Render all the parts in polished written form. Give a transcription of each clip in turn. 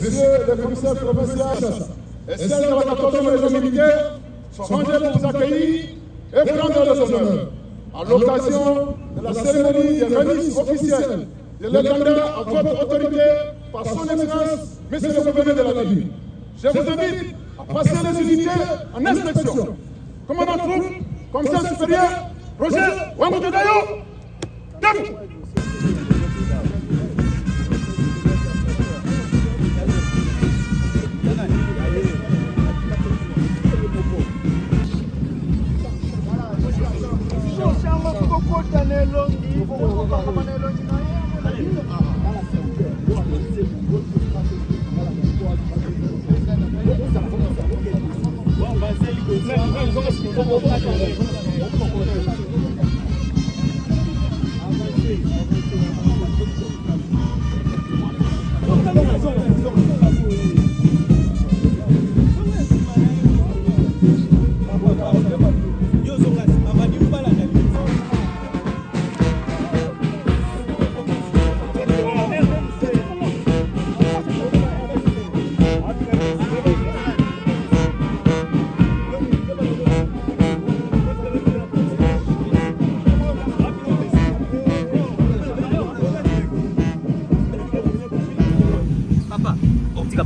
messieurs les commissaires provinciaux et celles de la 14e région militaire sont rangés pour vous accueillir et prendre les honneurs à l'occasion de la cérémonie des remises officielles de l'étendard à votre autorité par son excellence, monsieur le gouverneur de la ville. Je vous invite à passer les unités en inspection. Commandant troupe, commissaire supérieur, Roger Wangoutedayo, debout.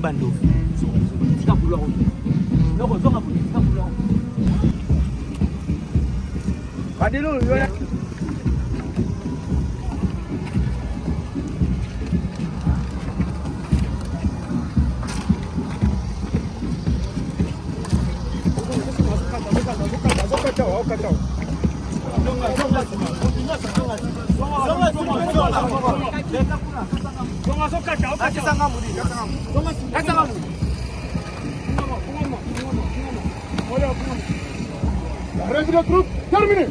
Bando. Tika boulot. Non, on va tika boulot. Adelo, yo. La revue de troupes terminée.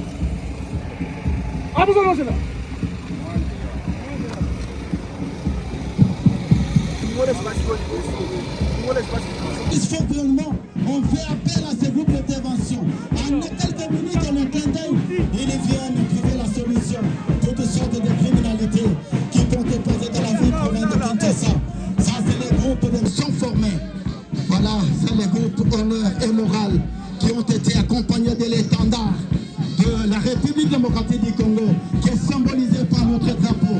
À vous annoncer là. Dysfonctionnement, on fait appel à ces groupes d'intervention. En quelques minutes, en un clin d'œil, ils viennent trouver la solution. Toutes sortes de criminalités qui vont déposer dans la ville province de Kinshasa. Ça, c'est les groupes qui sont formés. Voilà, c'est les groupes honneur et moral qui ont été accompagnés de l'étendard de la République démocratique du Congo, qui est symbolisé par notre drapeau.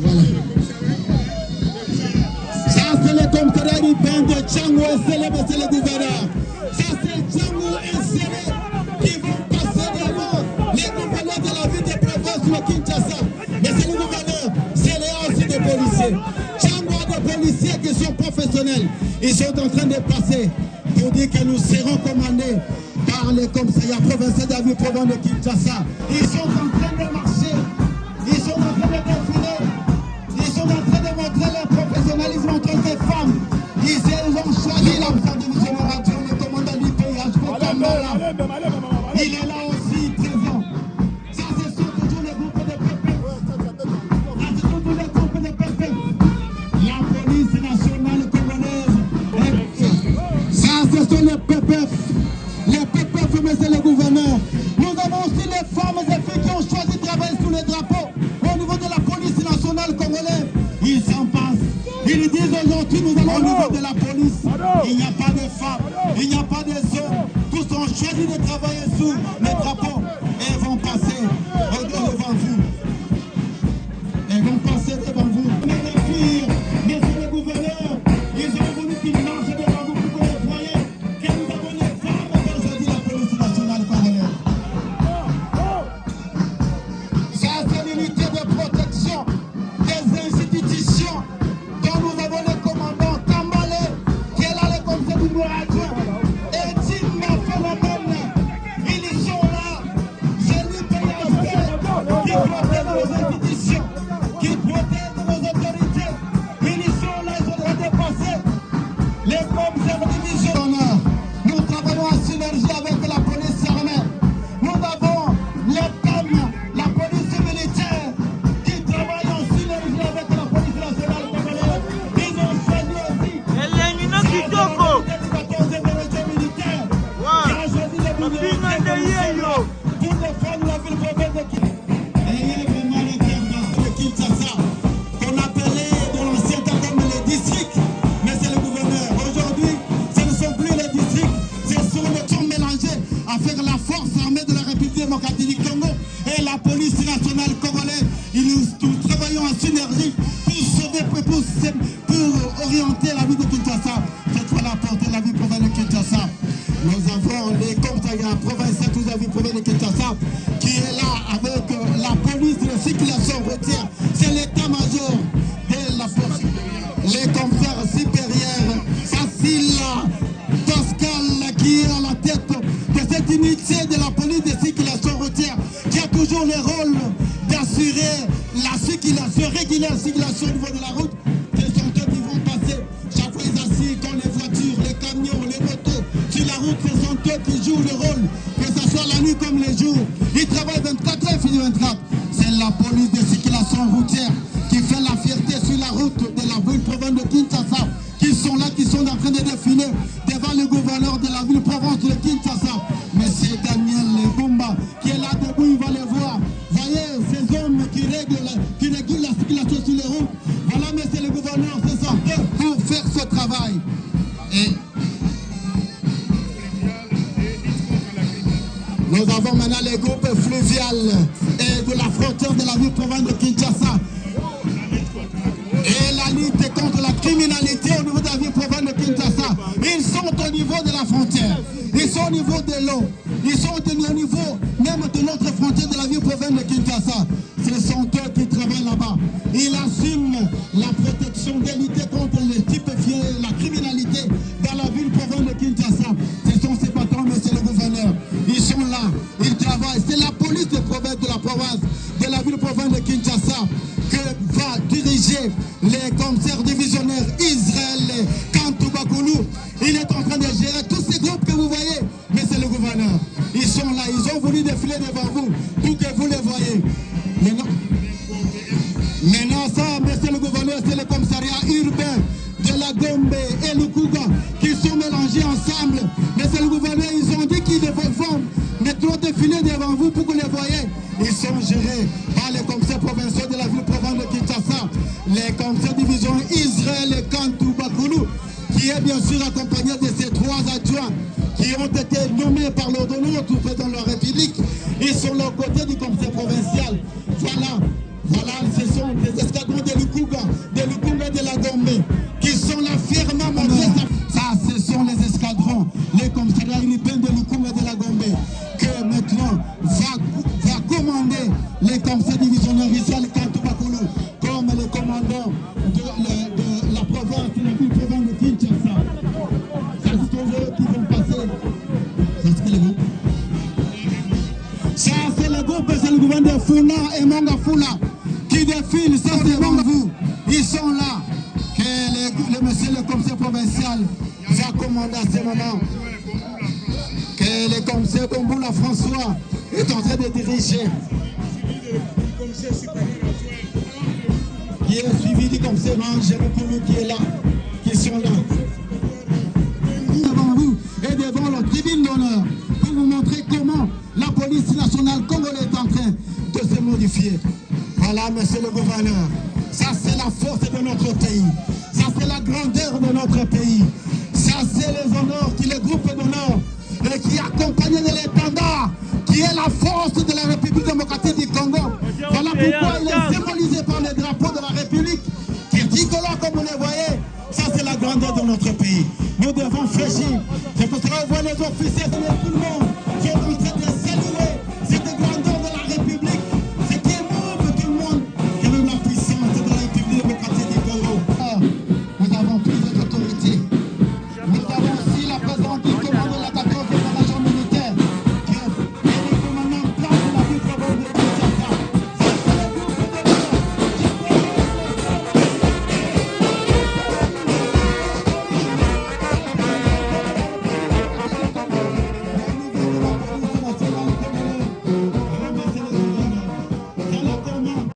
Voilà. Ça, c'est le commissariat urbain de Tchango et Sélé, monsieur le gouverneur. Ça, c'est Tchango et Sélé qui vont passer devant les gouverneurs de la ville de province de Kinshasa. Monsieur le gouverneur, Sélé a aussi des policiers. Tchango a des policiers qui sont professionnels. Ils sont en train de passer pour dire que nous serons commandés par les commissariats provinciaux de la ville province de Kinshasa. Ils sont en train de marcher. Ils sont en train de défiler. Ils sont en train de montrer leur professionnalisme en tant que femmes. Ils ont choisi la part de M. Moradio, le commandant du pays, il est là aussi présent. Ça, ce sont toujours les groupes de PP. Ça, ce sont tous les groupes de PP. La police nationale congolaise. Ça, ce sont les PPF. Les PPF, monsieur le gouverneur. Nous avons aussi les femmes et filles qui ont choisi de travailler sous les drapeaux au niveau de la police nationale congolaise. Ils s'en passent. Ils disent aujourd'hui, nous allons au niveau de la police. Il n'y a pas de femmes, il n'y a pas de hommes. Tous ont choisi de travailler sous les drapeaux et vont passer devant vous. Ils vont passer devant vous. Mais les filles, messieurs les gouverneurs, ils ont voulu qu'ils marchent devant vous pour que vous voyez que nous avons les femmes qui ont choisi la police nationale congolaise. Ça, c'est l'unité de protection des institutions dont nous avons le commandant Tambalé, qui est là le commissaire du bureau adjoint, et Tim Phénomène. Ils sont national congolais. Nous travaillons en synergie pour sauver, pour orienter la vie de Kinshasa. Cette fois la portée la vie province de Kinshasa. Nous avons les commissariats provinciaux de la vie province de Kinshasa qui est là avec la police de circulation routière. C'est l'état-major de la force. Les commissaires supérieurs, Facile, Pascal qui est à la tête de cette unité de la police de circulation routière qui a toujours le rôle d'assurer la circulation, réguler la circulation au niveau de la route. Ce sont eux qui vont passer. Chaque fois ils assurent quand les voitures, les camions, les motos sur la route, ce sont eux qui jouent le rôle, que ce soit la nuit comme les jours. Ils travaillent 24 heures, finissent 24. C'est la police de circulation routière qui fait la fierté sur la route de la ville province de Kinshasa, qui sont là, qui sont en train de défiler devant le gouverneur de la ville province de Kinshasa, Monsieur Daniel Bumba, qui est là debout, il va les voir. Voyez ces hommes qui régulent la circulation sur les routes. Voilà, monsieur le gouverneur, c'est ça, pour faire ce travail. Et nous avons maintenant les groupes fluviales et de la frontière de la ville province de Kinshasa. Et la lutte contre la criminalité au niveau de la ville province de Kinshasa. Ils sont au niveau de la frontière. Ils sont au niveau de l'eau. Ils sont au niveau même de notre frontière de la ville province de Kinshasa. Ce sont eux qui travaillent là-bas. Ils assument la protection de lutter contre les stupéfiants, la criminalité dans la ville province de Kinshasa. Ce sont ces patrons, monsieur le gouverneur. Ils sont là, ils travaillent. C'est la police de province de la province, de la ville province de Kinshasa, que va diriger les commissaires divisionnaires Israël Kantoubakoulou. Il est en train de gérer tous ces groupes que vous voyez, monsieur le gouverneur. Ils sont là, ils ont voulu défiler devant vous, tout que vous les voyez. Maintenant ça, monsieur le gouverneur, c'est le commissariat urbain de la Gombe et le Kouga qui sont mélangés ensemble. Monsieur le gouverneur, ils ont dit qu'ils vont maintenant défiler devant vous pour que vous les voyez. Ils sont gérés par les commissaires provinciaux de la ville province de Kinshasa, les commissaires division Israël et Kantoubakoulou, qui est bien sûr accompagné de ces 3 adjoints qui ont été nommés par l'ordonnance du président de la République. Ils sont là aux côtés du commissaire provincial. Voilà, ce sont des escadrons de l'Ukuga, de la Gombe, qui sont là fièrement. Ça, ce sont les escadrons, les commissariats urbains de l'Ukuga de la Gombe, que maintenant va commander les commissaires divisionnaires Israël Kantoubakoulou, comme les commandants de la province, de la ville province de Kinshasa. Ça, c'est eux qui vont passer. Ça, c'est le groupe, c'est le gouverneur Funa et Manga Funa qui défilent, ça c'est devant vous. Ils sont là. Que le monsieur le commissaire provincial va commander à ce moment. Que le commissaire Bomboula François est en train de diriger. Qui est suivi du commissaire Angelo qui est là. Qui sont là. Devant vous et devant la tribune d'honneur pour vous montrer comment la police nationale congolaise est en train de se modifier. Voilà, monsieur le gouverneur. Ça, c'est la force de notre pays. Ça, c'est la grandeur de notre pays. Ça, c'est les honneurs qui le groupe d'honneur et qui accompagne de l'étendard, qui est la force de la République démocratique du Congo. Voilà pourquoi il est symbolisé par le drapeau de la République, qui est tricolore comme vous le voyez. Ça, c'est la grandeur de notre pays. Nous devons fléchir. C'est pour cela qu'on voit les officiers, tout le monde.